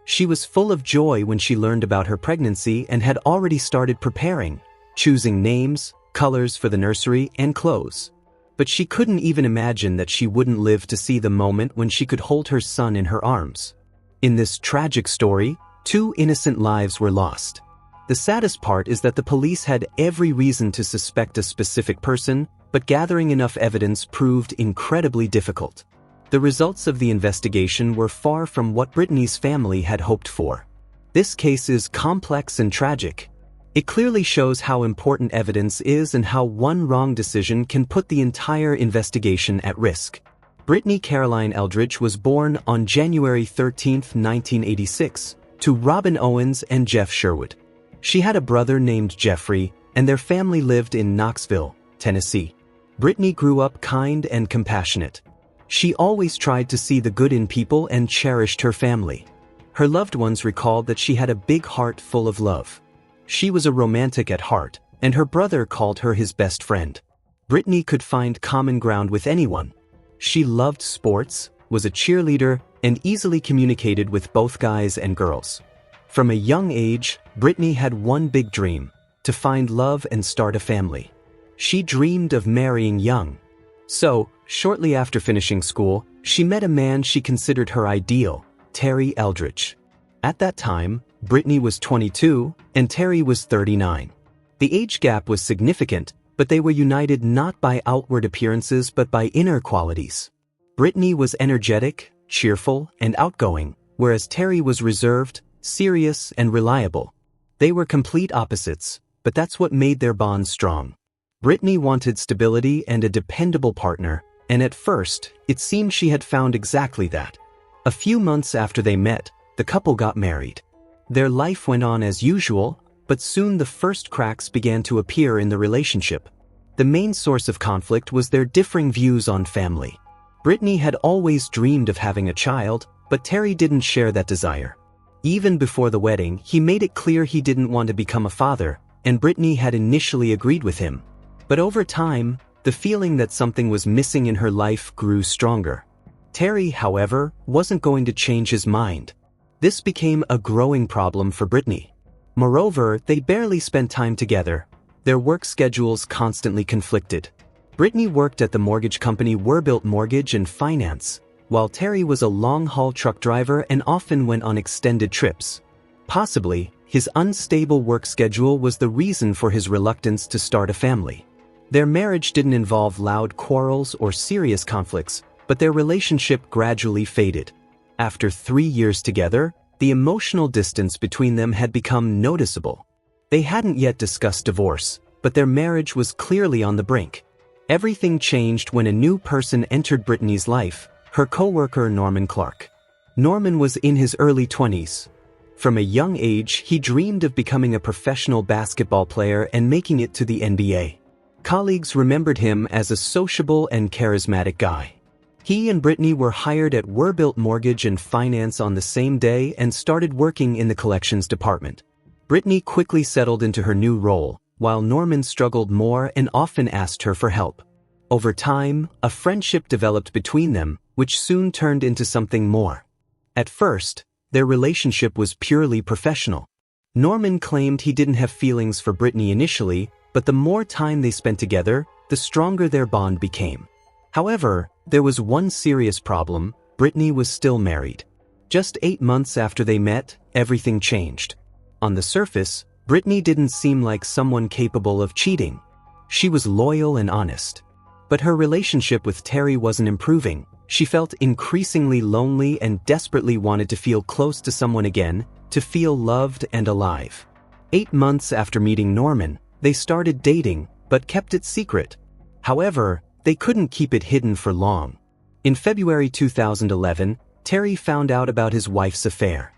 She was full of joy when she learned about her pregnancy and had already started preparing, choosing names, colors for the nursery, and clothes. But she couldn't even imagine that she wouldn't live to see the moment when she could hold her son in her arms. In this tragic story, 2 innocent lives were lost. The saddest part is that the police had every reason to suspect a specific person, but gathering enough evidence proved incredibly difficult. The results of the investigation were far from what Brittany's family had hoped for. This case is complex and tragic. It clearly shows how important evidence is and how one wrong decision can put the entire investigation at risk. Brittany Caroline Eldridge was born on January 13, 1986, to Robin Owens and Jeff Sherwood. She had a brother named Jeffrey, and their family lived in Knoxville, Tennessee. Brittany grew up kind and compassionate. She always tried to see the good in people and cherished her family. Her loved ones recalled that she had a big heart full of love. She was a romantic at heart, and her brother called her his best friend. Brittany could find common ground with anyone. She loved sports, was a cheerleader, and easily communicated with both guys and girls. From a young age, Brittany had one big dream: to find love and start a family. She dreamed of marrying young. So, shortly after finishing school, she met a man she considered her ideal, Terry Eldridge. At that time, Brittany was 22 and Terry was 39. The age gap was significant, but they were united not by outward appearances but by inner qualities. Brittany was energetic, cheerful, and outgoing, whereas Terry was reserved, serious, and reliable. They were complete opposites, but that's what made their bond strong. Brittany wanted stability and a dependable partner, and at first, it seemed she had found exactly that. A few months after they met, the couple got married. Their life went on as usual, but soon the first cracks began to appear in the relationship. The main source of conflict was their differing views on family. Brittany had always dreamed of having a child, but Terry didn't share that desire. Even before the wedding, he made it clear he didn't want to become a father, and Brittany had initially agreed with him. But over time, the feeling that something was missing in her life grew stronger. Terry, however, wasn't going to change his mind. This became a growing problem for Brittany. Moreover, they barely spent time together. Their work schedules constantly conflicted. Brittany worked at the mortgage company Wrongful Mortgage and Finance, while Terry was a long-haul truck driver and often went on extended trips. Possibly, his unstable work schedule was the reason for his reluctance to start a family. Their marriage didn't involve loud quarrels or serious conflicts, but their relationship gradually faded. After 3 years together, the emotional distance between them had become noticeable. They hadn't yet discussed divorce, but their marriage was clearly on the brink. Everything changed when a new person entered Brittany's life, her co-worker Norman Clark. Norman was in his early 20s. From a young age, he dreamed of becoming a professional basketball player and making it to the NBA. Colleagues remembered him as a sociable and charismatic guy. He and Brittany were hired at Wrongful Mortgage and Finance on the same day and started working in the collections department. Brittany quickly settled into her new role, while Norman struggled more and often asked her for help. Over time, a friendship developed between them, which soon turned into something more. At first, their relationship was purely professional. Norman claimed he didn't have feelings for Brittany initially, but the more time they spent together, the stronger their bond became. However, there was one serious problem: Brittany was still married. Just 8 months after they met, everything changed. On the surface, Brittany didn't seem like someone capable of cheating. She was loyal and honest. But her relationship with Terry wasn't improving. She felt increasingly lonely and desperately wanted to feel close to someone again, to feel loved and alive. 8 months after meeting Norman, they started dating, but kept it secret. However, they couldn't keep it hidden for long. In February 2011, Terry found out about his wife's affair.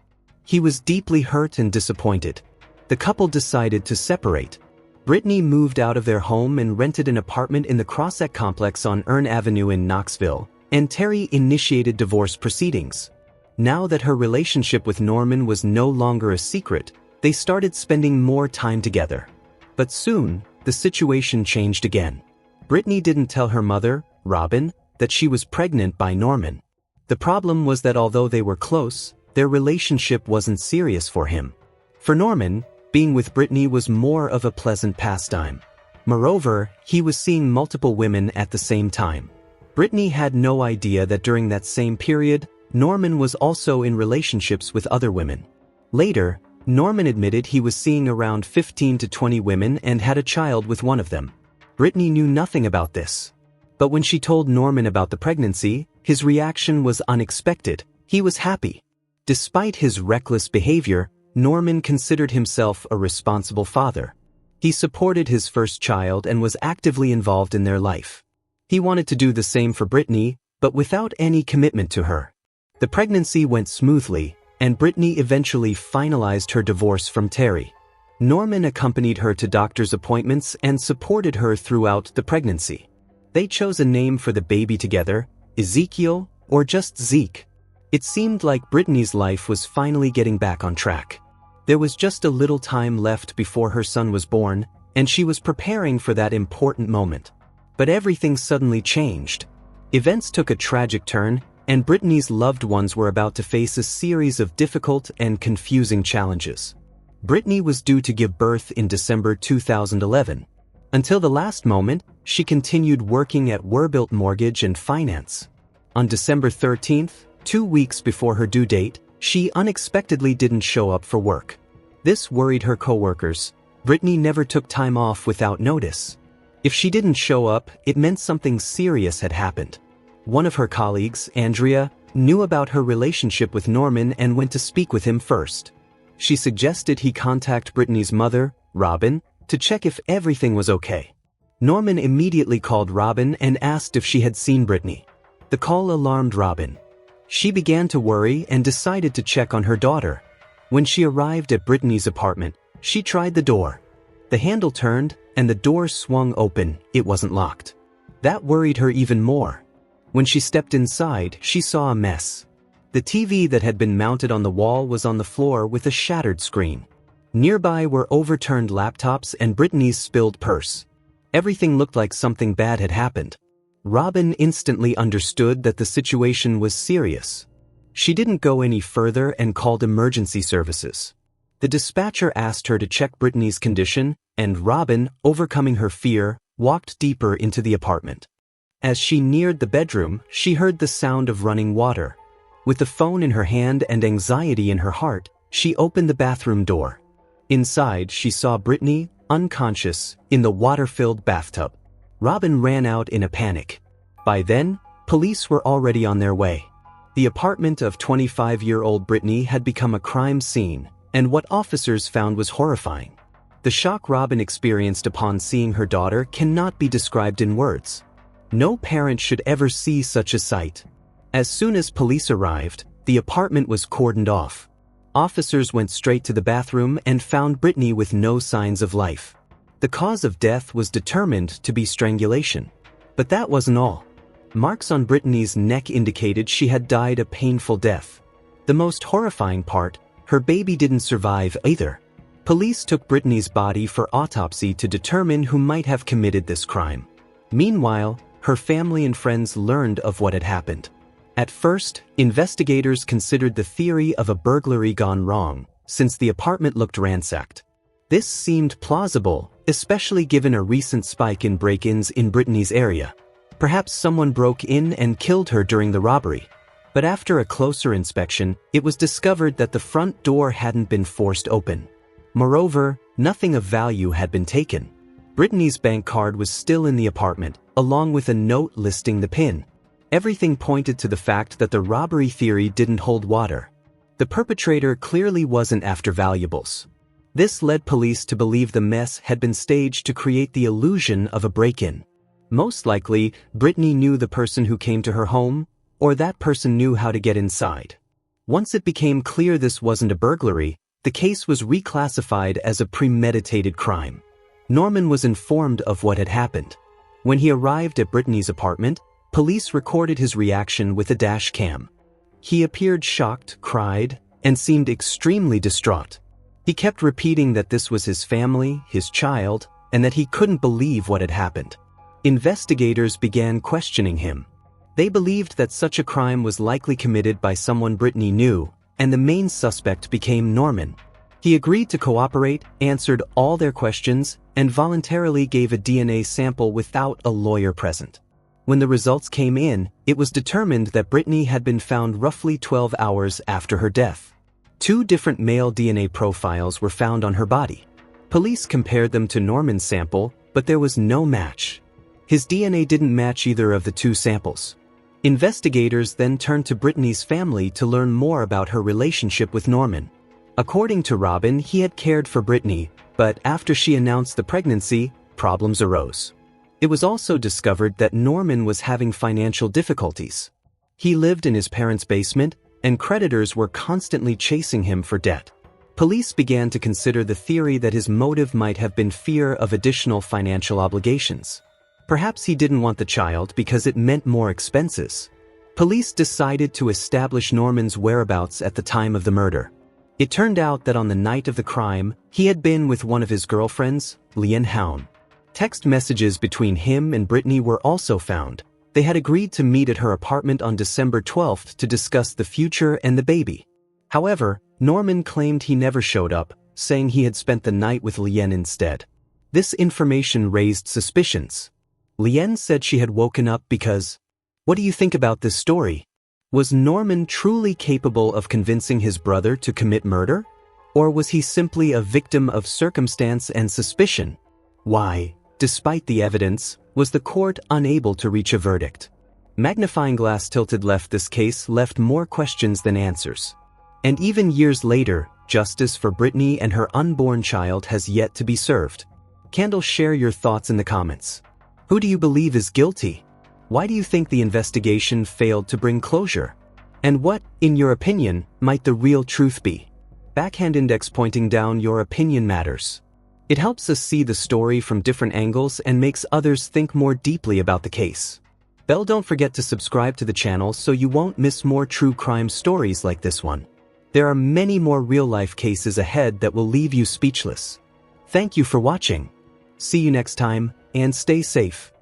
He was deeply hurt and disappointed. The couple decided to separate. Brittany moved out of their home and rented an apartment in the Crossack complex on Ern Avenue in Knoxville, and Terry initiated divorce proceedings. Now that her relationship with Norman was no longer a secret, they started spending more time together. But soon, the situation changed again. Brittany didn't tell her mother, Robin, that she was pregnant by Norman. The problem was that although they were close, Their relationship wasn't serious for him. For Norman, being with Brittany was more of a pleasant pastime. Moreover, he was seeing multiple women at the same time. Brittany had no idea that during that same period, Norman was also in relationships with other women. Later, Norman admitted he was seeing around 15 to 20 women and had a child with one of them. Brittany knew nothing about this. But when she told Norman about the pregnancy, his reaction was unexpected. He was happy. Despite his reckless behavior, Norman considered himself a responsible father. He supported his first child and was actively involved in their life. He wanted to do the same for Brittany, but without any commitment to her. The pregnancy went smoothly, and Brittany eventually finalized her divorce from Terry. Norman accompanied her to doctor's appointments and supported her throughout the pregnancy. They chose a name for the baby together, Ezekiel, or just Zeke. It seemed like Brittany's life was finally getting back on track. There was just a little time left before her son was born, and she was preparing for that important moment. But everything suddenly changed. Events took a tragic turn, and Brittany's loved ones were about to face a series of difficult and confusing challenges. Brittany was due to give birth in December 2011. Until the last moment, she continued working at Werbilt Mortgage and Finance. On December 13th, 2 weeks before her due date, she unexpectedly didn't show up for work. This worried her coworkers. Brittany never took time off without notice. If she didn't show up, it meant something serious had happened. One of her colleagues, Andrea, knew about her relationship with Norman and went to speak with him first. She suggested he contact Brittany's mother, Robin, to check if everything was okay. Norman immediately called Robin and asked if she had seen Brittany. The call alarmed Robin. She began to worry and decided to check on her daughter. When she arrived at Brittany's apartment, she tried the door. The handle turned, and the door swung open. It wasn't locked. That worried her even more. When she stepped inside, she saw a mess. The TV that had been mounted on the wall was on the floor with a shattered screen. Nearby were overturned laptops and Brittany's spilled purse. Everything looked like something bad had happened. Robin instantly understood that the situation was serious. She didn't go any further and called emergency services. The dispatcher asked her to check Brittany's condition, and Robin, overcoming her fear, walked deeper into the apartment. As she neared the bedroom, she heard the sound of running water. With the phone in her hand and anxiety in her heart, she opened the bathroom door. Inside, she saw Brittany, unconscious, in the water-filled bathtub. Robin ran out in a panic. By then, police were already on their way. The apartment of 25-year-old Brittany had become a crime scene, and what officers found was horrifying. The shock Robin experienced upon seeing her daughter cannot be described in words. No parent should ever see such a sight. As soon as police arrived, the apartment was cordoned off. Officers went straight to the bathroom and found Brittany with no signs of life. The cause of death was determined to be strangulation. But that wasn't all. Marks on Brittany's neck indicated she had died a painful death. The most horrifying part, her baby didn't survive either. Police took Brittany's body for autopsy to determine who might have committed this crime. Meanwhile, her family and friends learned of what had happened. At first, investigators considered the theory of a burglary gone wrong, since the apartment looked ransacked. This seemed plausible, especially given a recent spike in break-ins in Brittany's area. Perhaps someone broke in and killed her during the robbery. But after a closer inspection, it was discovered that the front door hadn't been forced open. Moreover, nothing of value had been taken. Brittany's bank card was still in the apartment, along with a note listing the PIN. Everything pointed to the fact that the robbery theory didn't hold water. The perpetrator clearly wasn't after valuables. This led police to believe the mess had been staged to create the illusion of a break-in. Most likely, Brittany knew the person who came to her home, or that person knew how to get inside. Once it became clear this wasn't a burglary, the case was reclassified as a premeditated crime. Norman was informed of what had happened. When he arrived at Brittany's apartment, police recorded his reaction with a dash cam. He appeared shocked, cried, and seemed extremely distraught. He kept repeating that this was his family, his child, and that he couldn't believe what had happened. Investigators began questioning him. They believed that such a crime was likely committed by someone Brittany knew, and the main suspect became Norman. He agreed to cooperate, answered all their questions, and voluntarily gave a DNA sample without a lawyer present. When the results came in, it was determined that Brittany had been found roughly 12 hours after her death. 2 different male DNA profiles were found on her body. Police compared them to Norman's sample, but there was no match. His DNA didn't match either of the 2 samples. Investigators then turned to Brittany's family to learn more about her relationship with Norman. According to Robin, he had cared for Brittany, but after she announced the pregnancy, problems arose. It was also discovered that Norman was having financial difficulties. He lived in his parents' basement, and creditors were constantly chasing him for debt. Police began to consider the theory that his motive might have been fear of additional financial obligations. Perhaps he didn't want the child because it meant more expenses. Police decided to establish Norman's whereabouts at the time of the murder. It turned out that on the night of the crime, he had been with one of his girlfriends, Leanne Hown. Text messages between him and Brittany were also found. They had agreed to meet at her apartment on December 12th to discuss the future and the baby. However, Norman claimed he never showed up, saying he had spent the night with Leanne instead. This information raised suspicions. Leanne said she had woken up because, "What do you think about this story? Was Norman truly capable of convincing his brother to commit murder? Or was he simply a victim of circumstance and suspicion? Why, despite the evidence, was the court unable to reach a verdict?" Magnifying glass tilted left. This case left more questions than answers. And even years later, justice for Brittany and her unborn child has yet to be served. Candle, share your thoughts in the comments. Who do you believe is guilty? Why do you think the investigation failed to bring closure? And what, in your opinion, might the real truth be? Backhand index pointing down. Your opinion matters. It helps us see the story from different angles and makes others think more deeply about the case. Bell, don't forget to subscribe to the channel so you won't miss more true crime stories like this one. There are many more real-life cases ahead that will leave you speechless. Thank you for watching. See you next time, and stay safe.